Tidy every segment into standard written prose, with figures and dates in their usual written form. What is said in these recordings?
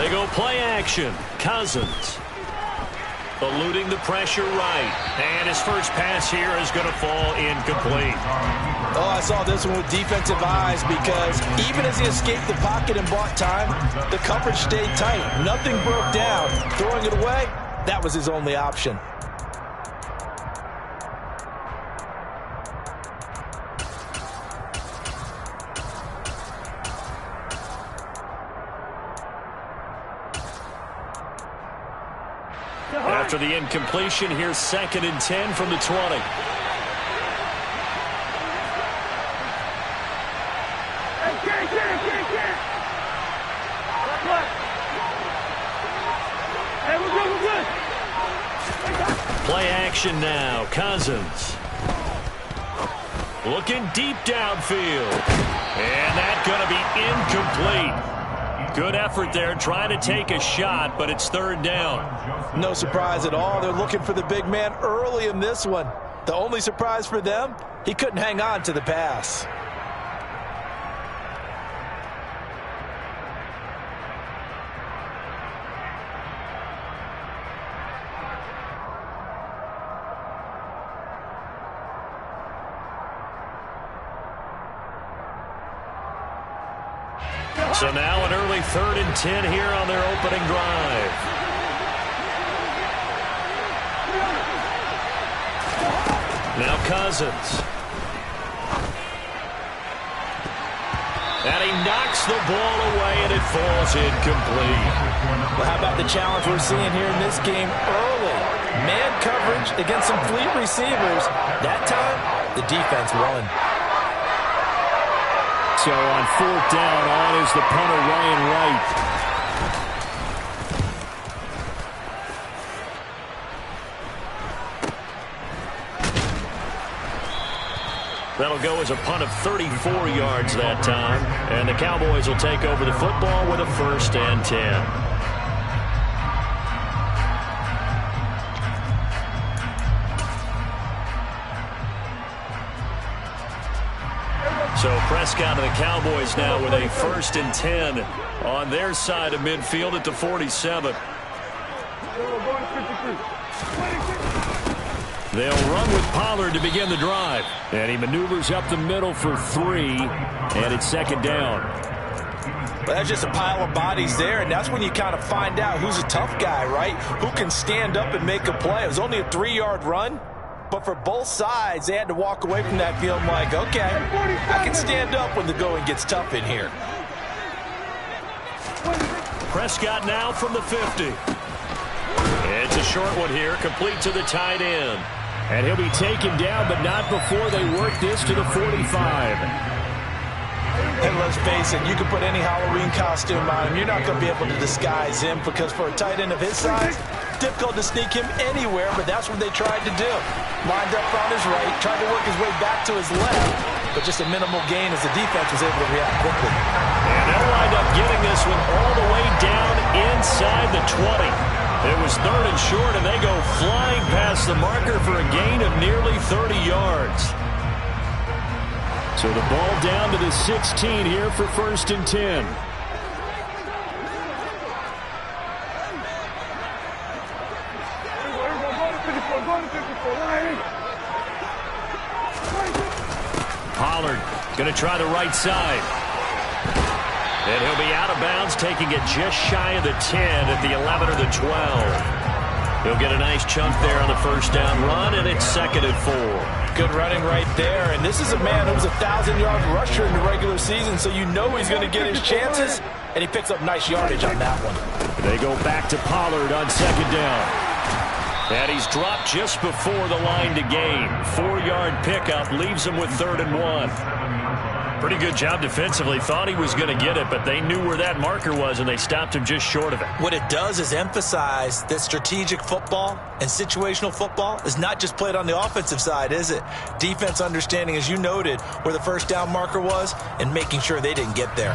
They go play action. Cousins. Eluding the pressure right. And his first pass here is going to fall incomplete. Oh, I saw this one with defensive eyes because even as he escaped the pocket and bought time, the coverage stayed tight. Nothing broke down. Throwing it away, that was his only option. After the incompletion, here's 2nd and 10 from the 20. Play action now. Cousins. Looking deep downfield. And that's going to be incomplete. Good effort there, trying to take a shot, but it's 3rd down. No surprise at all. They're looking for the big man early in this one. The only surprise for them, he couldn't hang on to the pass. So now an early 3rd and 10 here on their opening drive. Now Cousins. And he knocks the ball away, and it falls incomplete. Well, how about the challenge we're seeing here in this game early? Man coverage against some fleet receivers. That time, the defense won. So on 4th down, on is the punter, Ryan Wright. That'll go as a punt of 34 yards that time. And the Cowboys will take over the football with a 1st and 10. So Prescott and the Cowboys now with a 1st and 10 on their side of midfield at the 47. They'll run with Pollard to begin the drive. And he maneuvers up the middle for 3, and it's 2nd down. But that's just a pile of bodies there, and that's when you kind of find out who's a tough guy, right? Who can stand up and make a play. It was only a 3-yard run. But for both sides, they had to walk away from that feeling like, okay, I can stand up when the going gets tough in here. Prescott now from the 50. It's a short one here, complete to the tight end. And he'll be taken down, but not before they work this to the 45. And let's face it, you can put any Halloween costume on him. You're not going to be able to disguise him because for a tight end of his size, difficult to sneak him anywhere, but that's what they tried to do. Lined up on his right, tried to work his way back to his left, but just a minimal gain as the defense was able to react quickly. And they'll wind up getting this one all the way down inside the 20. It was 3rd and short, and they go flying past the marker for a gain of nearly 30 yards. So the ball down to the 16 here for 1st and 10. Pollard going to try the right side. And he'll be out of bounds, taking it just shy of the 10 at the 11 or the 12. He'll get a nice chunk there on the 1st down run, and it's 2nd and 4. Good running right there. And this is a man who was a 1,000-yard rusher in the regular season, so you know he's going to get his chances, and he picks up nice yardage on that one. They go back to Pollard on 2nd down. And he's dropped just before the line to gain. 4-yard pickup leaves him with 3rd and 1. Pretty good job defensively. Thought he was going to get it, but they knew where that marker was, and they stopped him just short of it. What it does is emphasize that strategic football and situational football is not just played on the offensive side, is it? Defense understanding, as you noted, where the 1st down marker was and making sure they didn't get there.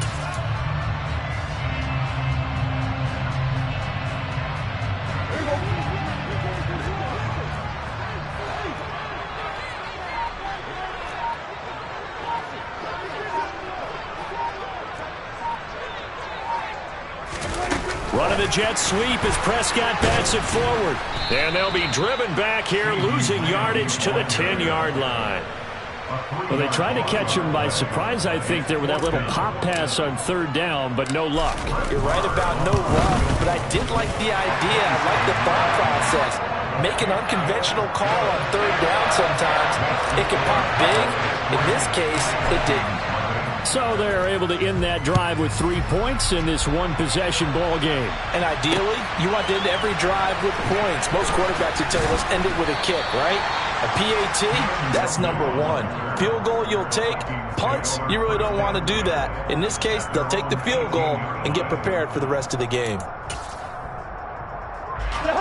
Running the jet sweep as Prescott bats it forward. And they'll be driven back here, losing yardage to the 10-yard line. Well, they tried to catch him by surprise, I think, there with that little pop pass on third down, but no luck. You're right about no luck, but I did like the idea. I like the thought process. Make an unconventional call on third down sometimes. It can pop big. In this case, it didn't. So they're able to end that drive with 3 points in this one-possession ball game. And ideally, you want to end every drive with points. Most quarterbacks would tell us end it with a kick, right? A PAT, that's number one. Field goal you'll take. Punts, you really don't want to do that. In this case, they'll take the field goal and get prepared for the rest of the game.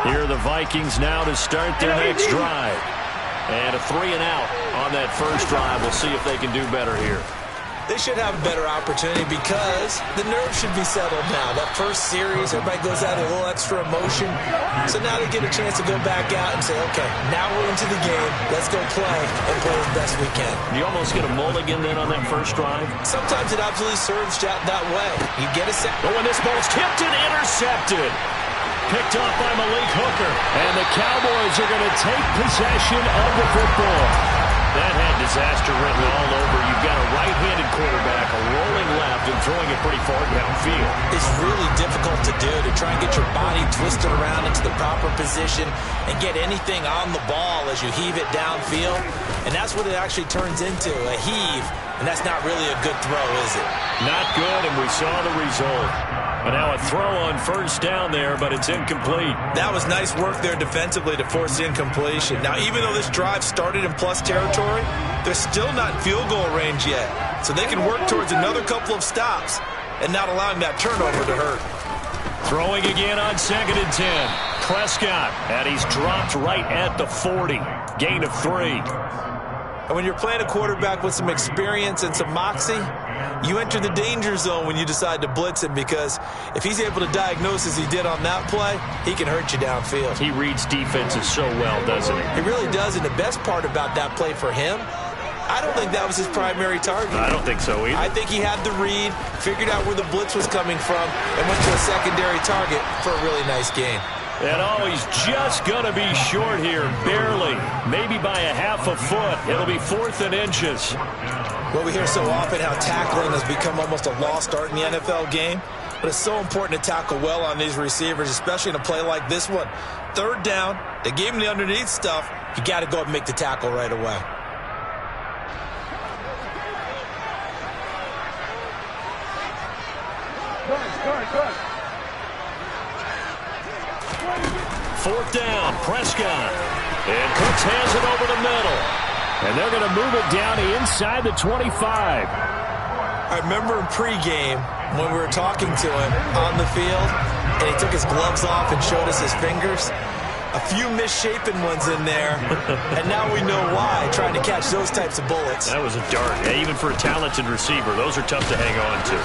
Here are the Vikings now to start their next drive. And a 3-and-out on that first drive. We'll see if they can do better here. They should have a better opportunity because the nerves should be settled now. That first series, everybody goes out with a little extra emotion. So now they get a chance to go back out and say, okay, now we're into the game. Let's go play and play as best we can. You almost get a mulligan then on that first drive? Sometimes it absolutely serves that way. You get a set. Oh, and this ball's tipped and intercepted. Picked off by Malik Hooker. And the Cowboys are going to take possession of the football. That had disaster written all over. You've got a right-handed quarterback, a rolling left, and throwing it pretty far downfield. It's really difficult to do, to try and get your body twisted around into the proper position and get anything on the ball as you heave it downfield. And that's what it actually turns into, a heave. And that's not really a good throw, is it? Not good, and we saw the result. But now a throw on first down there, but it's incomplete. That was nice work there defensively to force incompletion. Now, even though this drive started in plus territory, they're still not in field goal range yet. So they can work towards another couple of stops and not allowing that turnover to hurt. Throwing again on 2nd and 10. Prescott, and he's dropped right at the 40. Gain of 3. And when you're playing a quarterback with some experience and some moxie, you enter the danger zone when you decide to blitz him, because if he's able to diagnose as he did on that play, he can hurt you downfield. He reads defenses so well, doesn't he? He really does, and the best part about that play for him, I don't think that was his primary target. I don't think so either. I think he had the read, figured out where the blitz was coming from, and went to a secondary target for a really nice gain. And oh, he's just going to be short here, barely. Maybe by a half a foot. It'll be 4th and inches. Well, we hear so often how tackling has become almost a lost art in the NFL game. But it's so important to tackle well on these receivers, especially in a play like this one. 3rd down, they gave him the underneath stuff. You got to go and make the tackle right away. Good. 4th down, Prescott. And Cooks has it over the middle. And they're going to move it down inside the 25. I remember in pregame when we were talking to him on the field, and he took his gloves off and showed us his fingers. A few misshapen ones in there, and now we know why, trying to catch those types of bullets. That was a dart. Yeah, even for a talented receiver, those are tough to hang on to.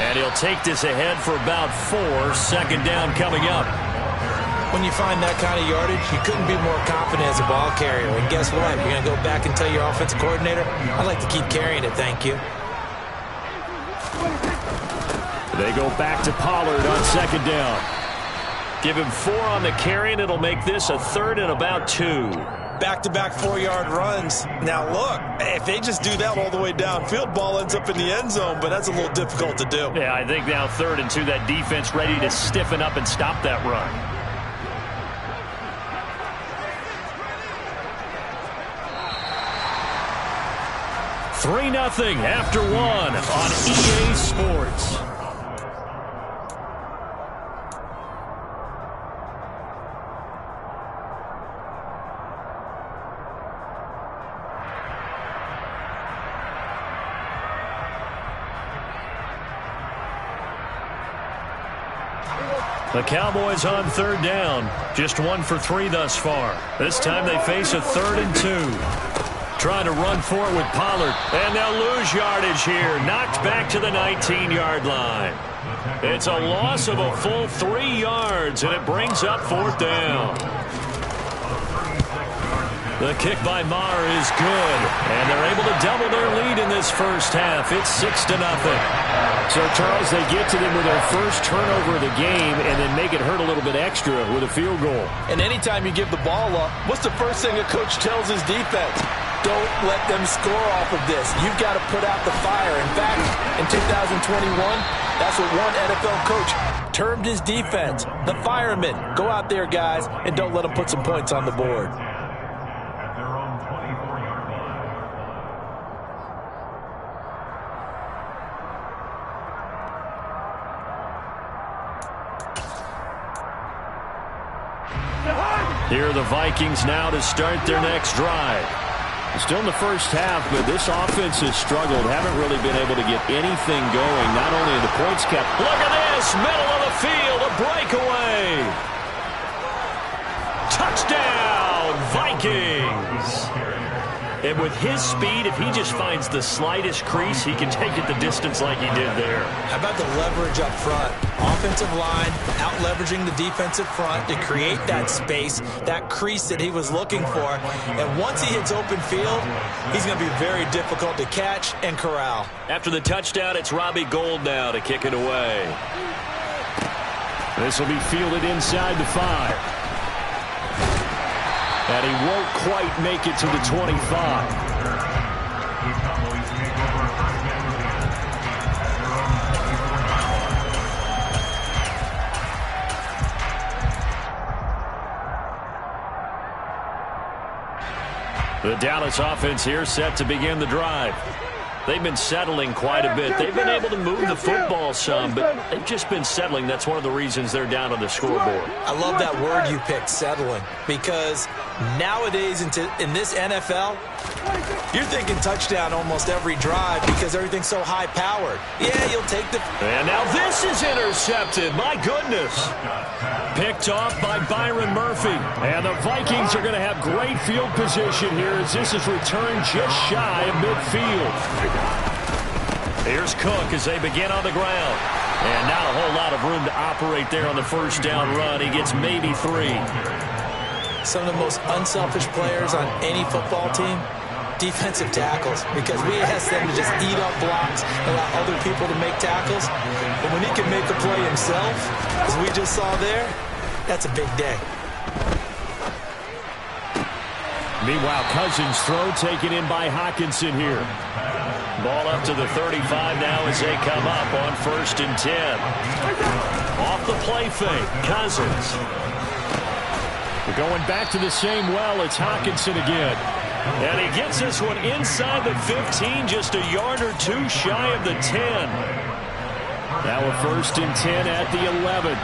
And he'll take this ahead for about 4. 2nd down coming up. When you find that kind of yardage, you couldn't be more confident as a ball carrier. And guess what? You're going to go back and tell your offensive coordinator, I'd like to keep carrying it, thank you. They go back to Pollard on 2nd down. Give him 4 on the carry, and it'll make this a 3rd and about 2. Back-to-back 4-yard runs. Now, look, if they just do that all the way downfield, ball ends up in the end zone, but that's a little difficult to do. Yeah, I think now 3rd and 2, that defense ready to stiffen up and stop that run. $3-0 after 1 on EA Sports. The Cowboys on 3rd down. Just 1 for 3 thus far. This time they face a 3rd and 2. Trying to run for it with Pollard. And they'll lose yardage here. Knocked back to the 19-yard line. It's a loss of a full 3 yards, and it brings up 4th down. The kick by Maher is good, and they're able to double their lead in this first half. It's 6-0. So, Charles, they get to them with their first turnover of the game and then make it hurt a little bit extra with a field goal. And anytime you give the ball up, what's the first thing a coach tells his defense? Don't let them score off of this. You've got to put out the fire. In fact, in 2021, that's what one NFL coach termed his defense. The firemen. Go out there, guys, and don't let them put some points on the board. Here are the Vikings now to start their next drive. Still in the first half, but this offense has struggled. Haven't really been able to get anything going, not only in the points cap. Look at this, middle of the field, a breakaway. Touchdown, Vikings. And with his speed, if he just finds the slightest crease, he can take it the distance like he did there. How about the leverage up front? Offensive line out-leveraging the defensive front to create that space, that crease that he was looking for. And once he hits open field, he's going to be very difficult to catch and corral. After the touchdown, it's Robbie Gould now to kick it away. This will be fielded inside the 5. And he won't quite make it to the 25. The Dallas offense here set to begin the drive. They've been settling quite a bit. They've been able to move the football some, but they've just been settling. That's one of the reasons they're down on the scoreboard. I love that word you picked, settling, because nowadays in this NFL, you're thinking touchdown almost every drive because everything's so high-powered. Yeah, you'll take the... And now this is intercepted. My goodness. Picked off by Byron Murphy. And the Vikings are going to have great field position here as this is returned just shy of midfield. Here's Cook as they begin on the ground. And not a whole lot of room to operate there on the first down run. He gets maybe 3. Some of the most unselfish players on any football team, defensive tackles, because we ask them to just eat up blocks, allow other people to make tackles. But when he can make the play himself, as we just saw there, that's a big day. Meanwhile, Cousins' throw taken in by Hockenson here. Ball up to the 35 now as they come up on 1st and 10. Off the play fake, Cousins. We're going back to the same well. It's Hockenson again. And he gets this one inside the 15, just a yard or 2 shy of the 10. Now a 1st and 10 at the 11.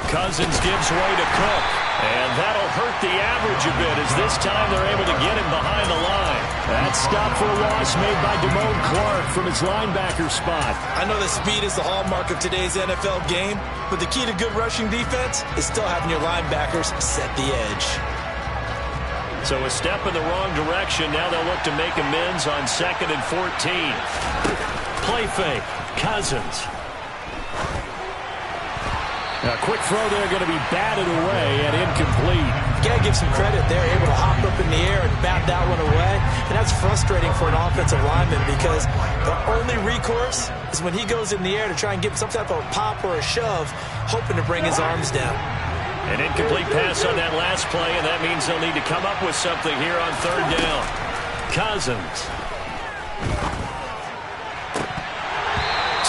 Cousins gives way to Cook. And that'll hurt the average a bit as this time they're able to get him behind the line. That stop for a loss made by Damone Clark from his linebacker spot. I know that speed is the hallmark of today's NFL game, but the key to good rushing defense is still having your linebackers set the edge. So a step in the wrong direction. Now they'll look to make amends on 2nd and 14. Play fake. Cousins. A quick throw there going to be batted away and incomplete. You got to give some credit. They're able to hop up in the air and bat that one away. And that's frustrating for an offensive lineman because the only recourse is when he goes in the air to try and give some type of a pop or a shove, hoping to bring his arms down. An incomplete pass on that last play, and that means they'll need to come up with something here on 3rd down. Cousins.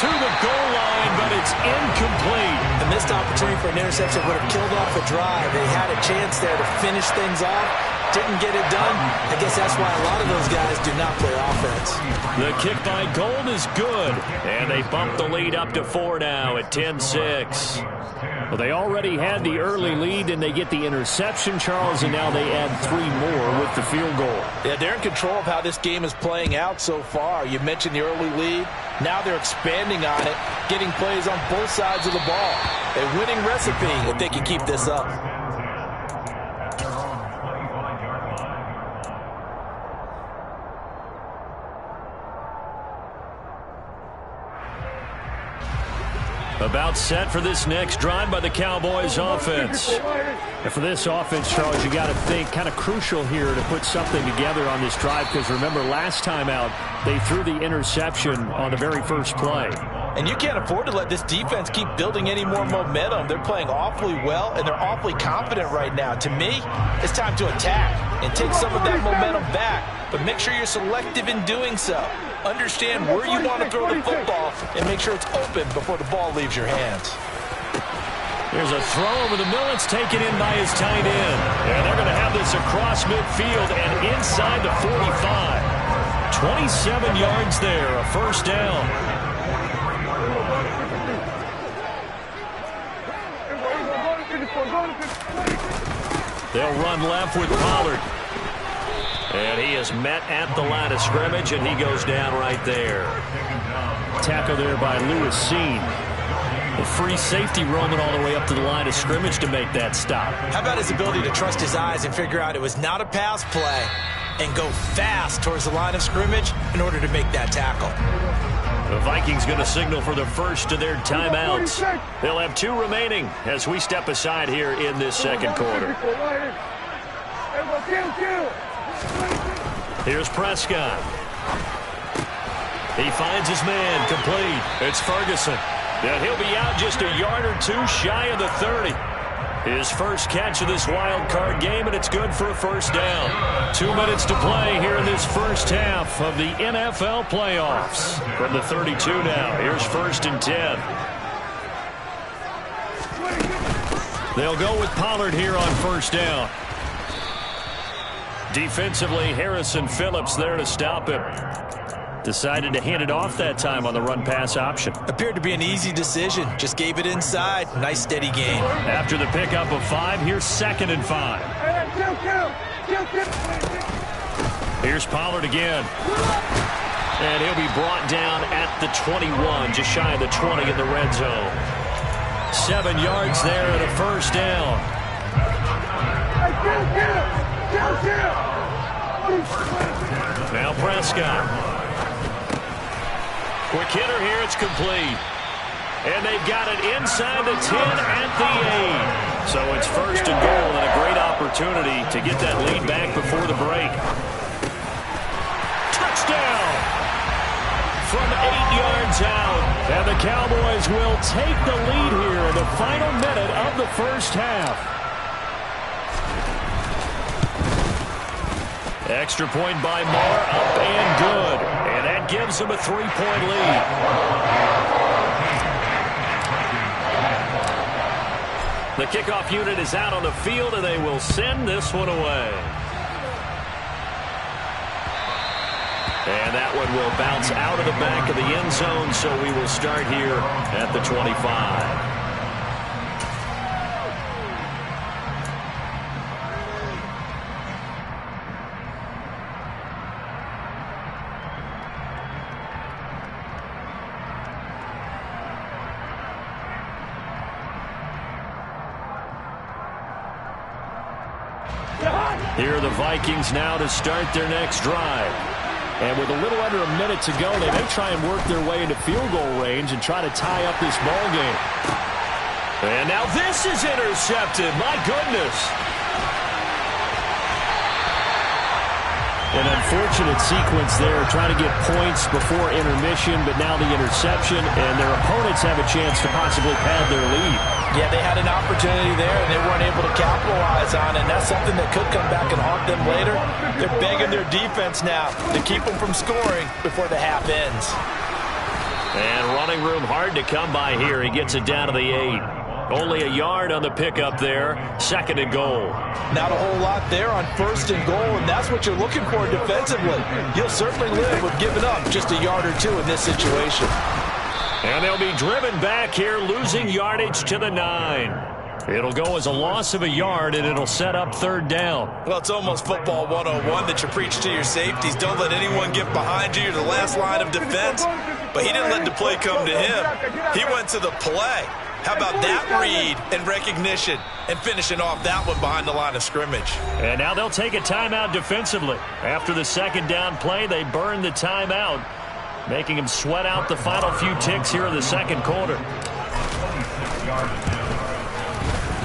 To the goal line, but it's incomplete. A missed opportunity for an interception would have killed off a drive. They had a chance there to finish things off. Didn't get it done. I guess that's why a lot of those guys do not play offense. The kick by Gould is good. And they bump the lead up to 4 now at 10-6. Well, they already had the early lead, and they get the interception, Charles, and now they add 3 more with the field goal. Yeah, they're in control of how this game is playing out so far. You mentioned the early lead. Now they're expanding on it, getting plays on both sides of the ball. A winning recipe if they can keep this up. About set for this next drive by the Cowboys offense. And for this offense, Charles, you got to think kind of crucial here to put something together on this drive, because remember last time out they threw the interception on the very first play. And you can't afford to let this defense keep building any more momentum. They're playing awfully well, and they're awfully confident right now. To me, it's time to attack and take some of that momentum back, but make sure you're selective in doing so. Understand where you want to throw the football and make sure it's open before the ball leaves your hands. There's a throw over the middle. It's taken in by his tight end. And they're going to have this across midfield and inside the 45. 27 yards there, a first down. They'll run left with Pollard. And he is met at the line of scrimmage, and he goes down right there. Tackle there by Lewis Seen. A free safety roaming all the way up to the line of scrimmage to make that stop. How about his ability to trust his eyes and figure out it was not a pass play and go fast towards the line of scrimmage in order to make that tackle. The Vikings going to signal for the first of their timeouts. They'll have 2 remaining as we step aside here in this second quarter. Here's Prescott. He finds his man complete. It's Ferguson. And he'll be out just a yard or 2 shy of the 30. His first catch of this wild card game, and it's good for a first down. 2 minutes to play here in this first half of the NFL playoffs. From the 32 now, here's 1st and 10. They'll go with Pollard here on first down. Defensively, Harrison Phillips there to stop him. Decided to hand it off that time on the run-pass option. Appeared to be an easy decision. Just gave it inside. Nice, steady gain. After the pickup of 5, here's 2nd and 5. Here's Pollard again. And he'll be brought down at the 21, just shy of the 20 in the red zone. 7 yards there and a first down. Now Prescott. Quick hitter here, it's complete. And they've got it inside the 10 at the 8. So it's 1st and goal and a great opportunity to get that lead back before the break. Touchdown! From 8 yards out. And the Cowboys will take the lead here in the final minute of the first half. Extra point by Moore, up and good. And that gives them a 3-point lead. The kickoff unit is out on the field, and they will send this one away. And that one will bounce out of the back of the end zone, so we will start here at the 25. Here are the Vikings now to start their next drive. And with a little under a minute to go, they may try and work their way into field goal range and try to tie up this ball game. And now this is intercepted. My goodness. An unfortunate sequence there, trying to get points before intermission, but now the interception, and their opponents have a chance to possibly pad their lead. Yeah, they had an opportunity there, and they weren't able to capitalize on it, and that's something that could come back and haunt them later. They're begging their defense now to keep them from scoring before the half ends. And running room hard to come by here. He gets it down to the 8. Only a yard on the pickup there. 2nd and goal. Not a whole lot there on 1st and goal, and that's what you're looking for defensively. You'll certainly live with giving up just a yard or 2 in this situation. And they'll be driven back here, losing yardage to the 9. It'll go as a loss of a yard, and it'll set up 3rd down. Well, it's almost football 101 that you preach to your safeties. Don't let anyone get behind you. You're the last line of defense. But he didn't let the play come to him. He went to the play. How about that read and recognition and finishing off that one behind the line of scrimmage? And now they'll take a timeout defensively. After the 2nd down play, they burn the timeout, making him sweat out the final few ticks here in the 2nd quarter.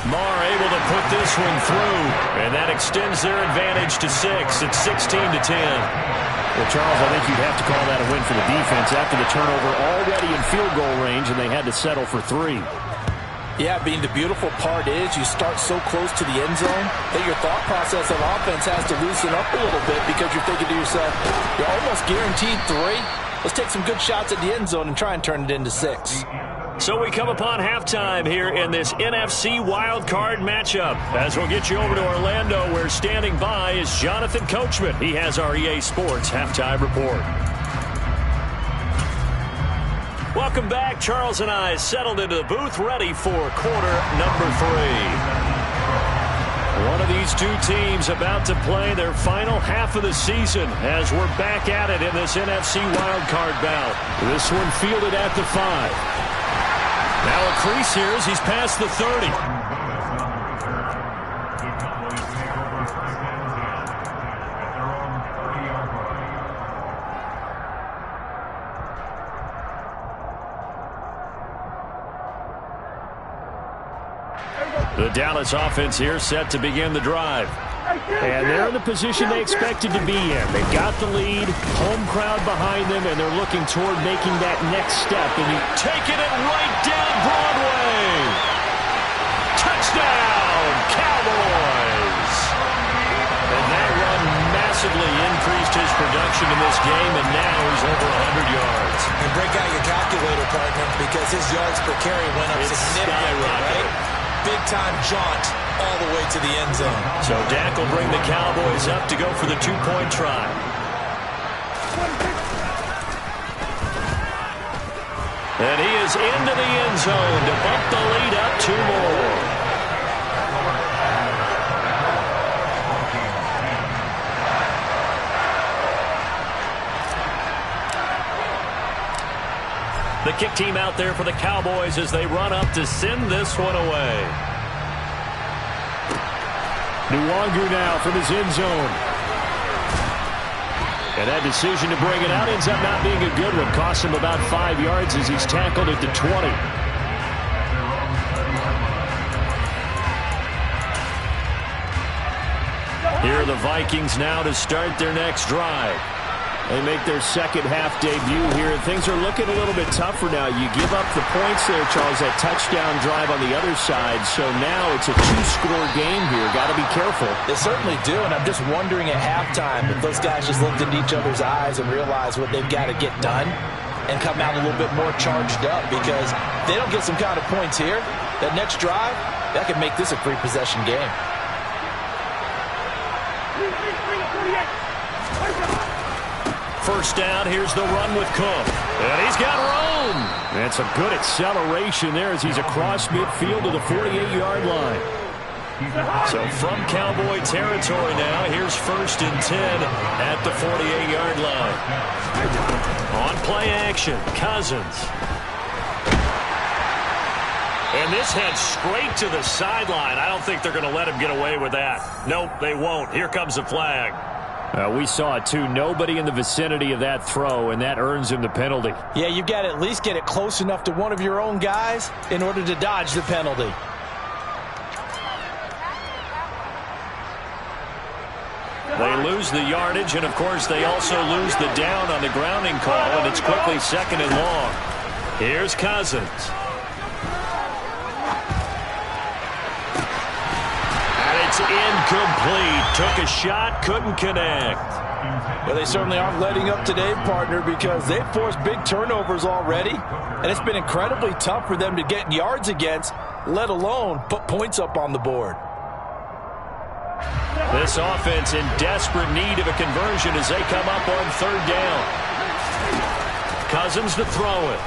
Marr able to put this one through, and that extends their advantage to 6. It's 16-10. Well, Charles, I think you'd have to call that a win for the defense after the turnover already in field goal range, and they had to settle for 3. Yeah, Bean, the beautiful part is you start so close to the end zone that your thought process of offense has to loosen up a little bit because you're thinking to yourself, you're almost guaranteed 3. Let's take some good shots at the end zone and try and turn it into 6. So we come upon halftime here in this NFC Wildcard matchup. As we'll get you over to Orlando, where standing by is Jonathan Coachman. He has our EA Sports halftime report. Welcome back. Charles and I settled into the booth, ready for quarter number 3. One of these two teams about to play their final half of the season as we're back at it in this NFC wildcard bout. This one fielded at the 5. Now a crease here as he's past the 30. The Dallas offense here set to begin the drive. And they're in the position they expected to be in. They've got the lead, home crowd behind them, and they're looking toward making that next step. And taking it right down Broadway. Touchdown, Cowboys. And that run massively increased his production in this game, and now he's over 100 yards. And break out your calculator, partner, because his yards per carry went up significantly, right? Big-time jaunt all the way to the end zone. So Dak will bring the Cowboys up to go for the 2-point try. And he is into the end zone to bump the lead up 2 more. The kick team out there for the Cowboys as they run up to send this one away. Nwangu now from his end zone. And that decision to bring it out ends up not being a good one. Costs him about 5 yards as he's tackled at the 20. Here are the Vikings now to start their next drive. They make their second half debut here, and things are looking a little bit tougher now. You give up the points there, Charles, that touchdown drive on the other side. So now it's a 2-score game here. Got to be careful. They certainly do, and I'm just wondering at halftime if those guys just looked into each other's eyes and realized what they've got to get done and come out a little bit more charged up, because if they don't get some kind of points here, that next drive, that could make this a 3-possession game. First down, here's the run with Cook. And he's got room. And some good acceleration there as he's across midfield to the 48-yard line. So from Cowboy territory now, here's 1st and 10 at the 48-yard line. On play action, Cousins. And this heads straight to the sideline. I don't think they're going to let him get away with that. Nope, they won't. Here comes the flag. We saw it, too. Nobody in the vicinity of that throw, and that earns him the penalty. Yeah, you've got to at least get it close enough to one of your own guys in order to dodge the penalty. They lose the yardage, and, of course, they also lose the down on the grounding call, and it's quickly 2nd and long. Here's Cousins. It's incomplete. Took a shot, couldn't connect. Well, they certainly aren't letting up today, partner, because they've forced big turnovers already, and it's been incredibly tough for them to get yards against, let alone put points up on the board. This offense in desperate need of a conversion as they come up on 3rd down. Cousins to throw it.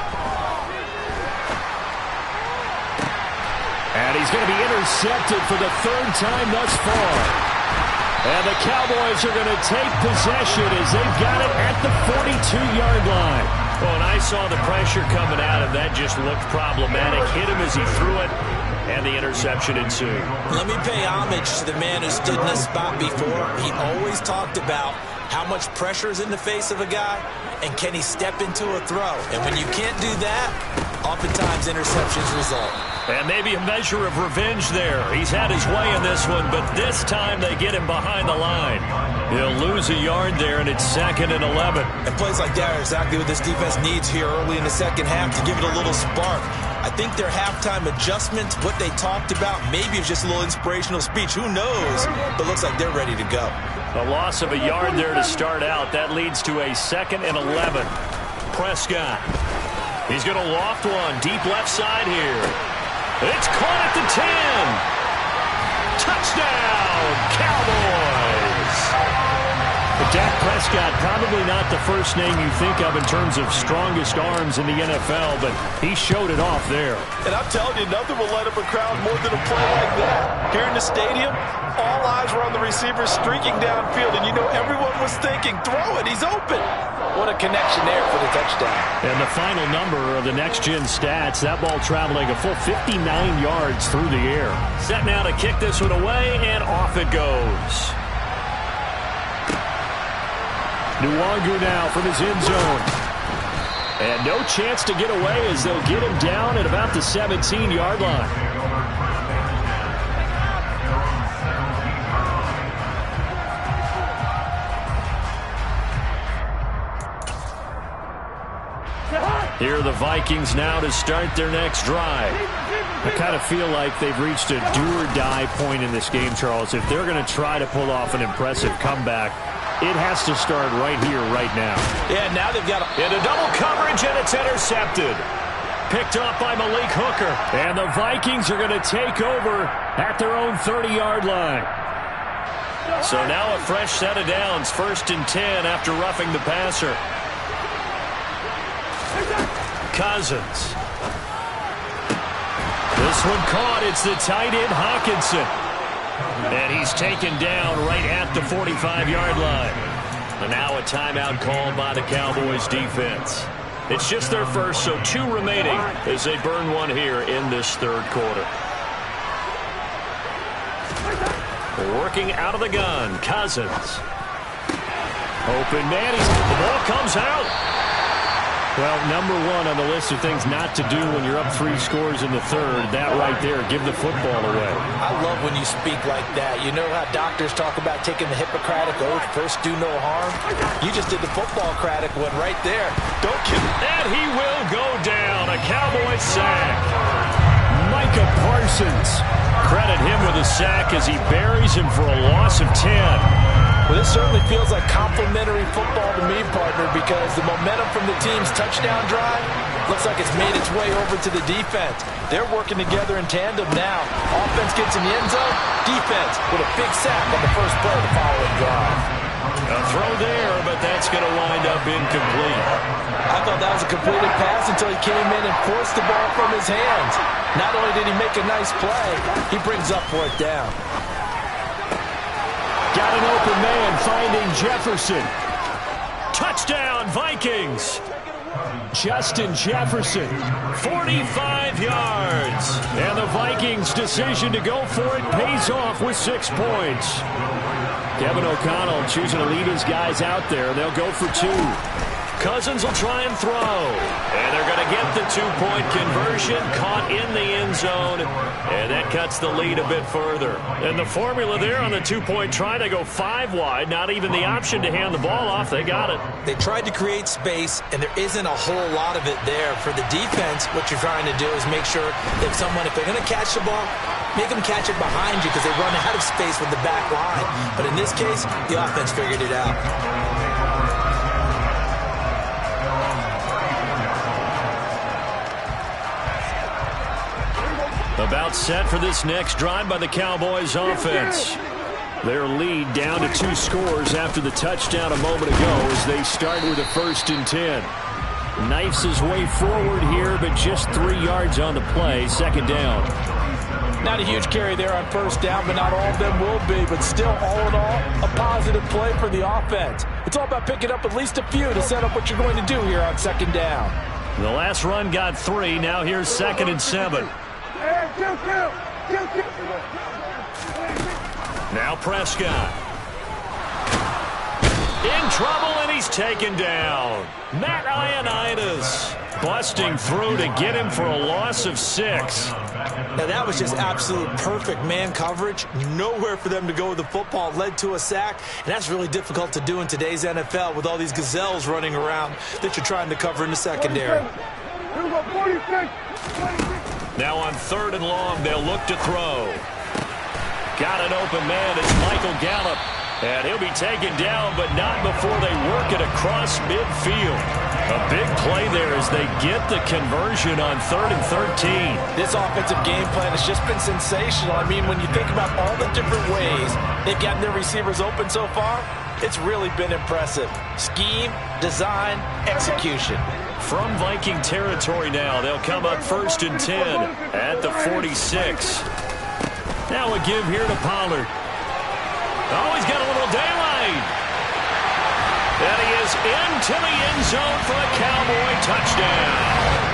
And he's going to be intercepted for the 3rd time thus far. And the Cowboys are going to take possession as they've got it at the 42-yard line. Well, and I saw the pressure coming out, and that just looked problematic. Hit him as he threw it, and the interception ensued. Let me pay homage to the man who stood in this spot before. He always talked about how much pressure is in the face of a guy, and can he step into a throw. And when you can't do that, oftentimes interceptions result. And maybe a measure of revenge there. He's had his way in this one, but this time they get him behind the line. He'll lose a yard there, and it's 2nd and 11. And plays like that are exactly what this defense needs here early in the second half to give it a little spark. I think their halftime adjustments, what they talked about, maybe it's just a little inspirational speech. Who knows? But looks like they're ready to go. A loss of a yard there to start out. That leads to a 2nd and 11. Prescott. He's going to loft one. Deep left side here. It's caught at the 10. Touchdown, Cowboys. Dak Prescott, probably not the first name you think of in terms of strongest arms in the NFL, but he showed it off there. And I'm telling you, nothing will light up a crowd more than a play like that. Here in the stadium, all eyes were on the receiver streaking downfield, and you know everyone was thinking, throw it, he's open. What a connection there for the touchdown. And the final number of the next-gen stats, that ball traveling a full 59 yards through the air. Set now to kick this one away, and off it goes. Nwangu now from his end zone. And no chance to get away as they'll get him down at about the 17-yard line. Here are the Vikings now to start their next drive. I kind of feel like they've reached a do-or-die point in this game, Charles. If they're going to try to pull off an impressive comeback, it has to start right here, right now. Yeah, now they've got into double coverage, and it's intercepted. Picked off by Malik Hooker. And the Vikings are going to take over at their own 30-yard line. So now a fresh set of downs, 1st and 10 after roughing the passer. Cousins. This one caught. It's the tight end, Hawkinson. And he's taken down right at the 45-yard line. And now a timeout called by the Cowboys defense. It's just their first, so 2 remaining as they burn one here in this 3rd quarter. Working out of the gun, Cousins. Open man, the ball comes out. Well, number 1 on the list of things not to do when you're up 3 scores in the 3rd, that right there, give the football away. I love when you speak like that. You know how doctors talk about taking the Hippocratic oath, first do no harm? You just did the football-cratic one right there. Don't kill him. And he will go down. A Cowboy sack. Micah Parsons. Credit him with a sack as he buries him for a loss of 10. Well, this certainly feels like complimentary football to me, partner, because the momentum from the team's touchdown drive looks like it's made its way over to the defense. They're working together in tandem now. Offense gets in the end zone. Defense with a big sack on the first play of the following drive. A throw there, but that's going to wind up incomplete. I thought that was a completed pass until he came in and forced the ball from his hands. Not only did he make a nice play, he brings up for it down. Got an open man finding Jefferson. Touchdown, Vikings. Justin Jefferson, 45 yards. And the Vikings' decision to go for it pays off with 6 points. Kevin O'Connell choosing to lead his guys out there. They'll go for 2. Cousins will try and throw. And they're going to get the 2-point conversion. Caught in the end zone. And that cuts the lead a bit further. And the formula there on the 2-point try, they go 5 wide. Not even the option to hand the ball off. They got it. They tried to create space, and there isn't a whole lot of it there. For the defense, what you're trying to do is make sure that if they're going to catch the ball, make them catch it behind you because they run out of space with the back line. But in this case, the offense figured it out. About set for this next drive by the Cowboys offense. Their lead down to 2 scores after the touchdown a moment ago as they start with a 1st and 10. Knifes his way forward here, but just 3 yards on the play. 2nd down. Not a huge carry there on 1st down, but not all of them will be. But still, all in all, a positive play for the offense. It's all about picking up at least a few to set up what you're going to do here on 2nd down. The last run got 3. Now here's 2nd and 7. Now Prescott. In trouble, and he's taken down. Matt Ioannidis busting through to get him for a loss of 6. Now, that was just absolute perfect man coverage. Nowhere for them to go with the football. Led to a sack, and that's really difficult to do in today's NFL with all these gazelles running around that you're trying to cover in the secondary. Now on 3rd and long, they'll look to throw. Got an open man. It's Michael Gallup. And he'll be taken down, but not before they work it across midfield. A big play there as they get the conversion on 3rd and 13. This offensive game plan has just been sensational. I mean, when you think about all the different ways they've gotten their receivers open so far, it's really been impressive. Scheme, design, execution. From Viking territory now, they'll come up 1st and 10 at the 46. Now a give here to Pollard. Oh, he's got a little daylight. And he is into the end zone for a Cowboy touchdown.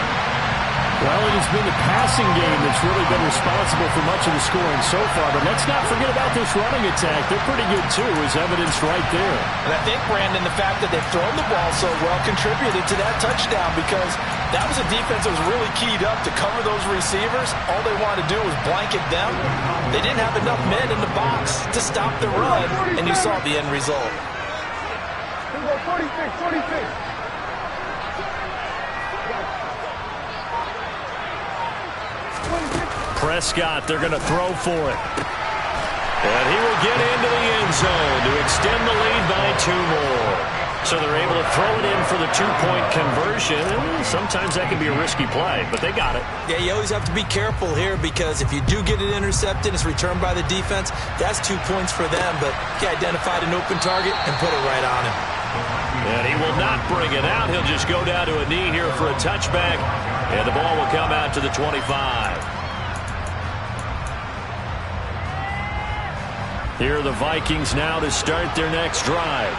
Well, it has been the passing game that's really been responsible for much of the scoring so far. But let's not forget about this running attack. They're pretty good, too, as evidenced right there. And I think, Brandon, the fact that they've thrown the ball so well contributed to that touchdown because that was a defense that was really keyed up to cover those receivers. All they wanted to do was blanket them. They didn't have enough men in the box to stop the run, and you saw the end result. 46. Prescott, they're going to throw for it. And he will get into the end zone to extend the lead by 2 more. So they're able to throw it in for the 2-point conversion. And sometimes that can be a risky play, but they got it. Yeah, you always have to be careful here because if you do get it intercepted, it's returned by the defense. That's 2 points for them, but he identified an open target and put it right on him. And he will not bring it out. He'll just go down to a knee here for a touchback. And the ball will come out to the 25. Here are the Vikings now to start their next drive.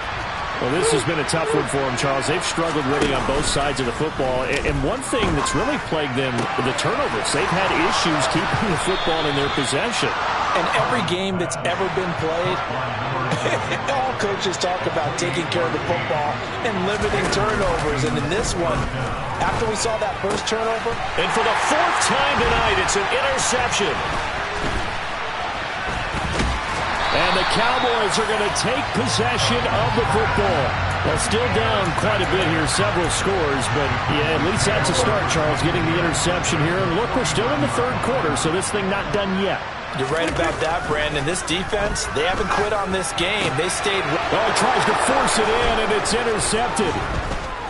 Well, this has been a tough one for them, Charles. They've struggled really on both sides of the football. And one thing that's really plagued them, the turnovers. They've had issues keeping the football in their possession. And every game that's ever been played, all coaches talk about taking care of the football and limiting turnovers. And in this one, after we saw that first turnover. And for the 4th time tonight, it's an interception. And the Cowboys are going to take possession of the football. Well, still down quite a bit here, several scores, but yeah, at least that's a start, Charles, getting the interception here. And look, we're still in the 3rd quarter, so this thing not done yet. You're right about that, Brandon. This defense, they haven't quit on this game. They stayed. Oh, he tries to force it in, and it's intercepted.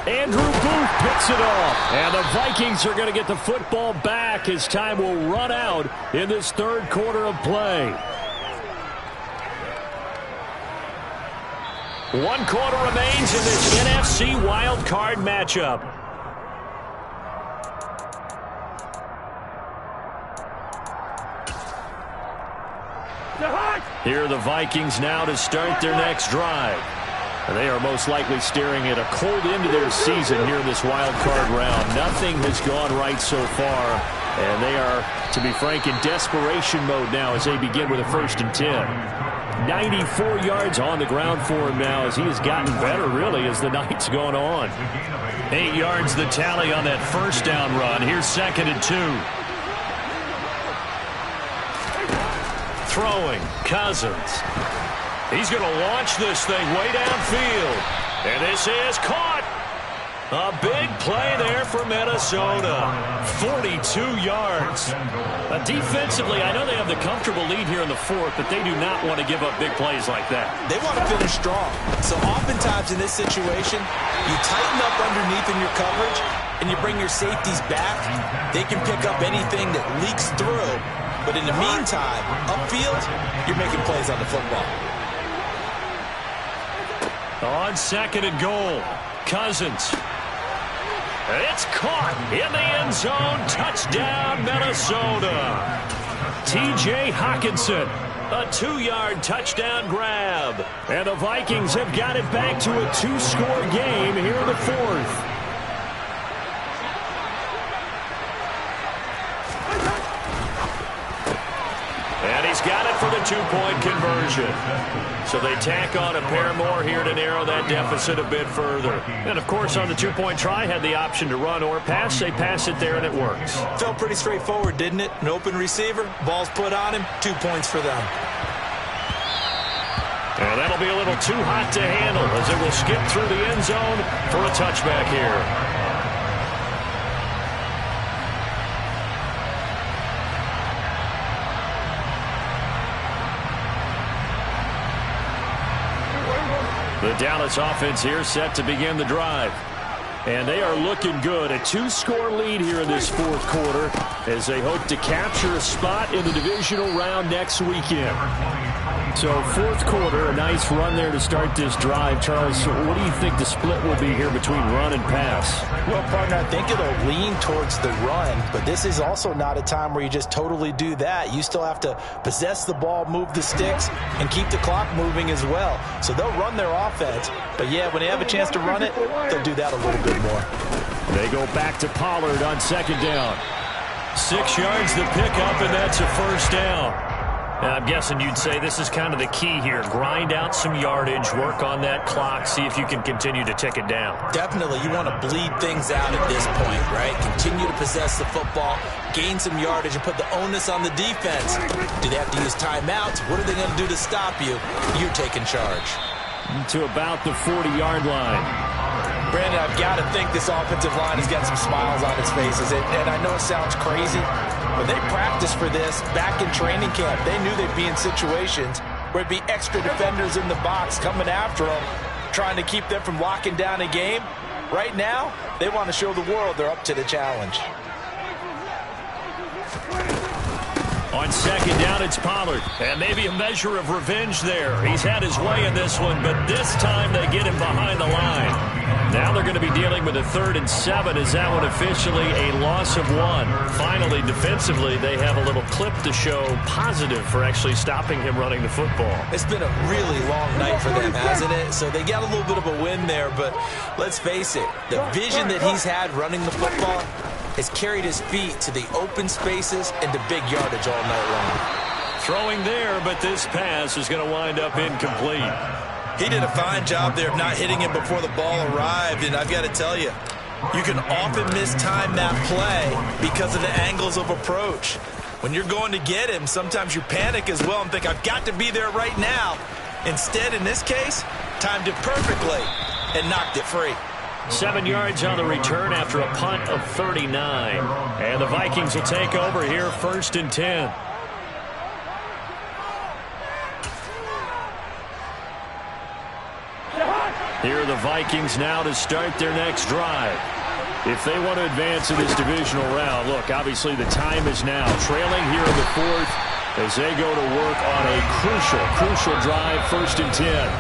Andrew Booth picks it off. And the Vikings are going to get the football back as time will run out in this 3rd quarter of play. 1 quarter remains in this NFC Wildcard matchup. Here are the Vikings now to start their next drive. And they are most likely staring at a cold end to their season here in this wild card round. Nothing has gone right so far. And they are, to be frank, in desperation mode now as they begin with a 1st and 10. 94 yards on the ground for him now as he has gotten better, really, as the night's gone on. 8 yards the tally on that 1st down run. Here's 2nd and 2. Throwing, Cousins. He's going to launch this thing way downfield. And this is caught. A big play there for Minnesota. 42 yards. Defensively, I know they have the comfortable lead here in the 4th, but they do not want to give up big plays like that. They want to finish strong. So oftentimes in this situation, you tighten up underneath in your coverage, and you bring your safeties back. They can pick up anything that leaks through. But in the meantime, upfield, you're making plays on the football. On 2nd and goal, Cousins. It's caught in the end zone. Touchdown, Minnesota. T.J. Hockenson, a 2-yard touchdown grab. And the Vikings have got it back to a 2-score game here in the 4th. And he's got it for the two-point conversion. So they tack on a pair more here to narrow that deficit a bit further. And, of course, on the two-point try, had the option to run or pass. They pass it there, and it works. Felt pretty straightforward, didn't it? An open receiver, ball's put on him, 2 points for them. And that'll be a little too hot to handle as it will skip through the end zone for a touchback here. The Dallas offense here set to begin the drive. And they are looking good. A 2-score lead here in this fourth quarter as they hope to capture a spot in the divisional round next weekend. So fourth quarter, a nice run there to start this drive. Charles, what do you think the split will be here between run and pass? Well, partner, I think it'll lean towards the run, but this is also not a time where you just totally do that. You still have to possess the ball, move the sticks, and keep the clock moving as well. So they'll run their offense, but yeah, when they have a chance to run it, they'll do that a little bit more. They go back to Pollard on second down. 6 yards the pickup, and that's a first down. Now, I'm guessing you'd say this is kind of the key here. Grind out some yardage, work on that clock, see if you can continue to tick it down. Definitely, you want to bleed things out at this point, right? Continue to possess the football, gain some yardage, and put the onus on the defense. Do they have to use timeouts? What are they going to do to stop you? You're taking charge. To about the 40-yard line. Brandon, I've got to think this offensive line has got some smiles on its faces. And I know it sounds crazy, but they practiced for this back in training camp. They knew they'd be in situations where it'd be extra defenders in the box coming after them, trying to keep them from locking down a game. Right now, they want to show the world they're up to the challenge. On second down, it's Pollard. And maybe a measure of revenge there. He's had his way in this one, but this time they get him behind the line. Now they're going to be dealing with a 3rd and 7. Is that one officially a loss of 1? Finally, defensively, they have a little clip to show positive for actually stopping him running the football. It's been a really long night for them, hasn't it? So they got a little bit of a win there, but let's face it, the vision that he's had running the football has carried his feet to the open spaces and to big yardage all night long. Throwing there, but this pass is going to wind up incomplete. He did a fine job there of not hitting him before the ball arrived, and I've got to tell you, you can often mistime that play because of the angles of approach. When you're going to get him, sometimes you panic as well and think, I've got to be there right now. Instead, in this case, timed it perfectly and knocked it free. 7 yards on the return after a punt of 39. And the Vikings will take over here, 1st and 10. Here are the Vikings now to start their next drive. If they want to advance in this divisional round, look, obviously the time is now. Trailing here in the 4th as they go to work on a crucial drive, 1st and 10.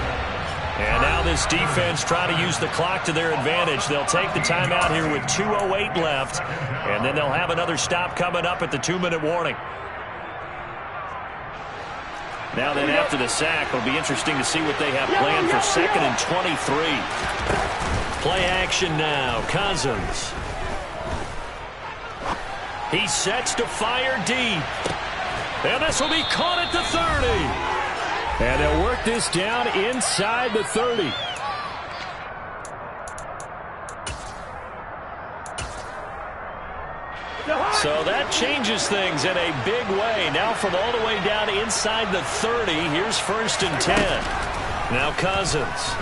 And now this defense trying to use the clock to their advantage. They'll take the timeout here with 2:08 left, and then they'll have another stop coming up at the 2-minute warning. Now then, after the sack, it'll be interesting to see what they have planned for 2nd and 23. Play action now. Cousins. He sets to fire deep. And this will be caught at the 30. And they'll work this down inside the 30. So that changes things in a big way. Now from all the way down inside the 30, here's 1st and 10. Now Cousins.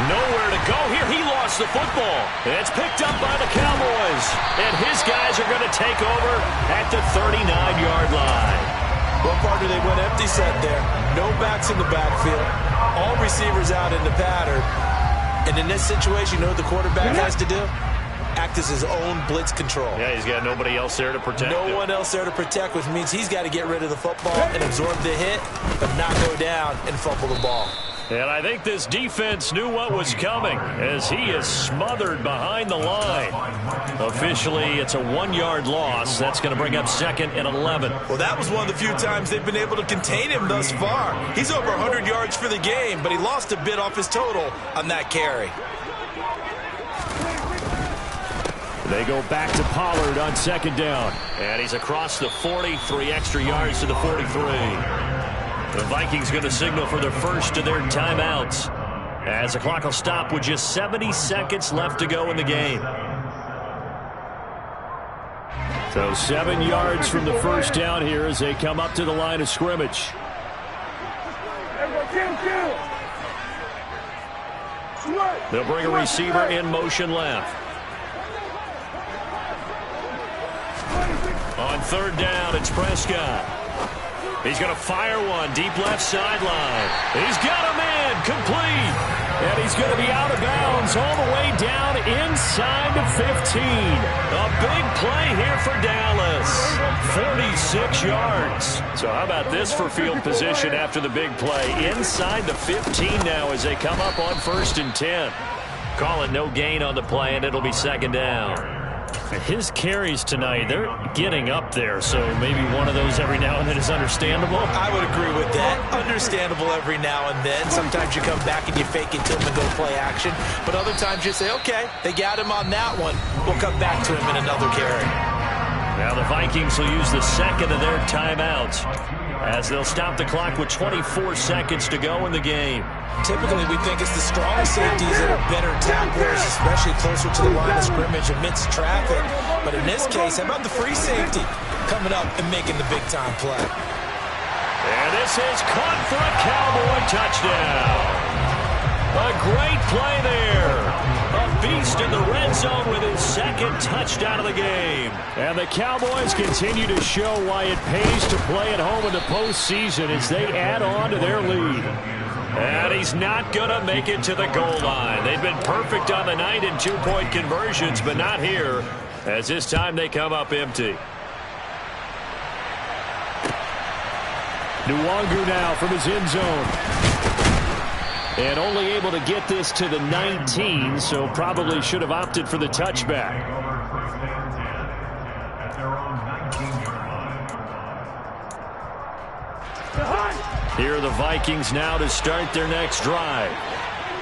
Nowhere to go here. He lost the football. It's picked up by the Cowboys. And his guys are going to take over at the 39-yard line. Well, partner, they went empty set there. No backs in the backfield. All receivers out in the pattern. And in this situation, you know what the quarterback has to do? Act as his own blitz control. Yeah, he's got nobody else there to protect him. No one else there to protect, which means he's got to get rid of the football and absorb the hit, but not go down and fumble the ball. And I think this defense knew what was coming as he is smothered behind the line. Officially, it's a 1-yard loss. That's going to bring up 2nd and 11. Well, that was one of the few times they've been able to contain him thus far. He's over 100 yards for the game, but he lost a bit off his total on that carry. They go back to Pollard on 2nd down. And he's across the 40, 3 extra yards to the 43. The Vikings going to signal for their first of their timeouts, as the clock will stop with just 70 seconds left to go in the game. So 7 yards from the first down here as they come up to the line of scrimmage. They'll bring a receiver in motion left. On third down, it's Prescott. He's going to fire one deep left sideline. He's got a man complete. And he's going to be out of bounds all the way down inside the 15. A big play here for Dallas. 46 yards. So how about this for field position after the big play? Inside the 15 now as they come up on 1st and 10. Call it no gain on the play, and it'll be 2nd down. His carries tonight, they're getting up there, so maybe one of those every now and then is understandable. I would agree with that. Understandable every now and then. Sometimes you come back and you fake it to him and go play action. But other times you say, okay, they got him on that one. We'll come back to him in another carry. Now the Vikings will use the second of their timeouts as they'll stop the clock with 24 seconds to go in the game. Typically, we think it's the strong safeties that are better tacklers, especially closer to the line of scrimmage amidst traffic. But in this case, how about the free safety coming up and making the big-time play? And this is caught for a Cowboy touchdown. A great play there. A beast in the red zone with his 2nd touchdown of the game. And the Cowboys continue to show why it pays to play at home in the postseason as they add on to their lead. And he's not going to make it to the goal line. They've been perfect on the night in 2-point conversions, but not here, as this time they come up empty. Nwangu now from his end zone. And only able to get this to the 19, so probably should have opted for the touchback. Here are the Vikings now to start their next drive.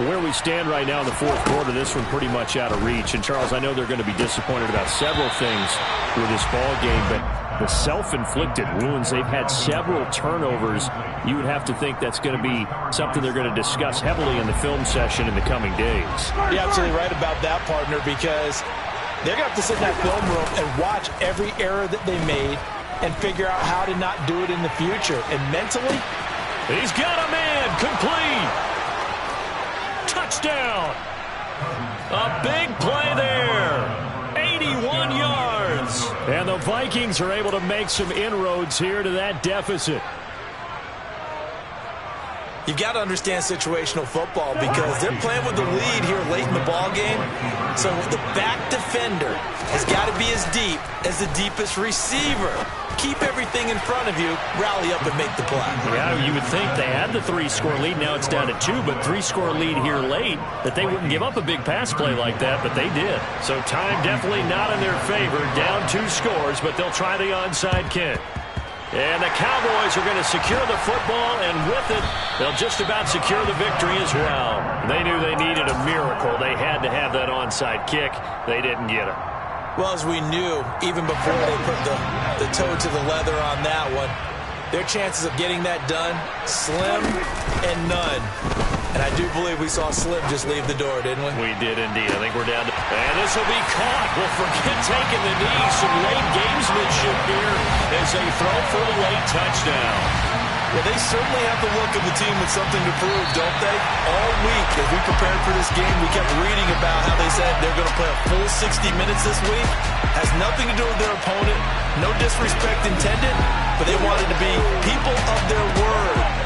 Where we stand right now in the 4th quarter, this one pretty much out of reach. And, Charles, I know they're going to be disappointed about several things with this ball game, but the self-inflicted wounds, they've had several turnovers. You would have to think that's going to be something they're going to discuss heavily in the film session in the coming days. You're absolutely right about that, partner, because they're going to have to sit in that film room and watch every error that they made and figure out how to not do it in the future. And mentally, he's got a man complete. Touchdown. A big play there. 81 yards. And the Vikings are able to make some inroads here to that deficit. You've got to understand situational football because they're playing with the lead here late in the ball game. So the back defender has got to be as deep as the deepest receiver. Keep everything in front of you, rally up and make the play. Yeah, you would think they had the 3-score lead. Now it's down to 2, but 3-score lead here late, that they wouldn't give up a big pass play like that, but they did. So time definitely not in their favor. Down 2 scores, but they'll try the onside kick. And the Cowboys are going to secure the football, and with it, they'll just about secure the victory as well. They knew they needed a miracle. They had to have that onside kick. They didn't get it. Well, as we knew, even before they put the toe to the leather on that one, their chances of getting that done, slim and none. And I do believe we saw Slim just leave the door, didn't we? We did indeed. I think we're down to... And this will be caught. Well, forget taking the knee. Some late gamesmanship here as they throw for a late touchdown. Well, they certainly have the look of the team with something to prove, don't they? All week, as we prepared for this game, we kept reading about how they said they're going to play a full 60 minutes this week. Has nothing to do with their opponent. No disrespect intended, but they wanted to be people of their word.